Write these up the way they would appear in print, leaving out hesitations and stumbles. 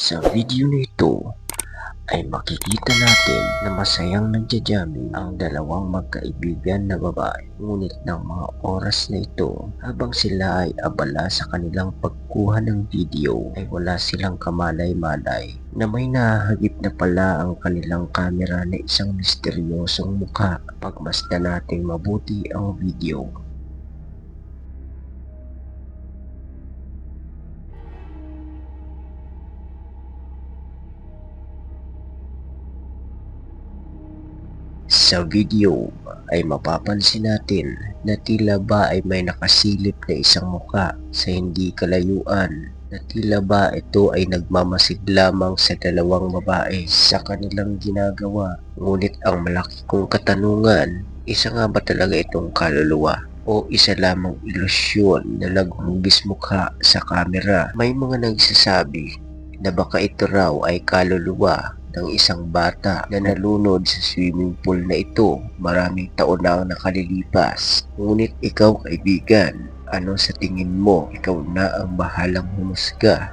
Sa video na ito ay makikita natin na masayang nagja-jamming ang dalawang magkaibigan na babae. Ngunit ng mga oras na ito, habang sila ay abala sa kanilang pagkuha ng video, ay wala silang kamalay-malay na may nahagip na pala ang kanilang kamera na isang misteryosong mukha. Pagmasdan nating mabuti ang video. Sa video ay mapapansin natin na tila ba ay may nakasilip na isang muka sa hindi kalayuan, na tila ba ito ay nagmamasid lamang sa dalawang babae sa kanilang ginagawa. Ngunit ang malaki kong katanungan, isa nga ba talaga itong kaluluwa o isa lamang ilusyon na naghugis mukha sa kamera? May mga nagsasabi na baka ito raw ay kaluluwa ng isang bata na nalunod sa swimming pool na ito maraming taon na ang nakalilipas. Ngunit ikaw, kaibigan, ano sa tingin mo? Ikaw na ang bahalang humusga.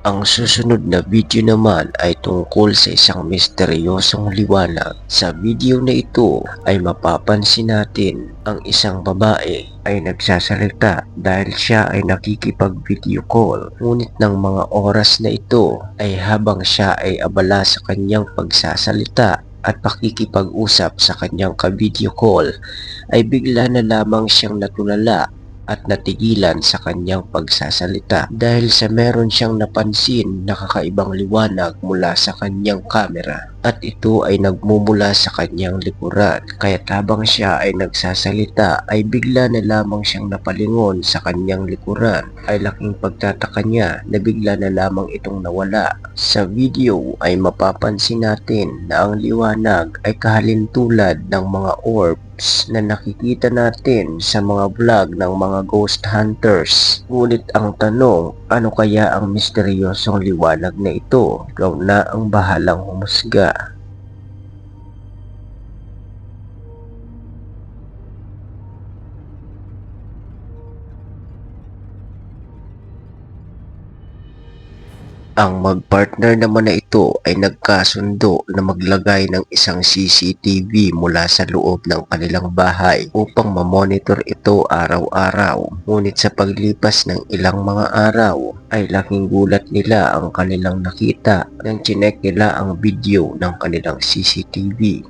Ang susunod na video naman ay tungkol sa isang misteryosong liwanag. Sa video na ito ay mapapansin natin ang isang babae ay nagsasalita dahil siya ay nakikipag-video call. Ngunit ng mga oras na ito ay habang siya ay abala sa kanyang pagsasalita at pakikipag-usap sa kanyang ka-video call, ay bigla na lamang siyang natulala at natigilan sa kanyang pagsasalita dahil sa meron siyang napansin na kakaibang liwanag mula sa kanyang kamera, at ito ay nagmumula sa kanyang likuran. Kaya habang siya ay nagsasalita ay bigla na lamang siyang napalingon sa kanyang likuran. Ay laking pagtataka niya na bigla na lamang itong nawala. Sa video ay mapapansin natin na ang liwanag ay kahalintulad ng mga orbs na nakikita natin sa mga vlog ng mga ghost hunters. Ngunit ang tanong, ano kaya ang misteryosong liwanag na ito? Ikaw na ang bahalang humusga. Ang magpartner naman na ito ay nagkasundo na maglagay ng isang CCTV mula sa loob ng kanilang bahay upang mamonitor ito araw-araw. Ngunit sa paglipas ng ilang mga araw ay laking gulat nila ang kanilang nakita nang chinek nila ang video ng kanilang CCTV.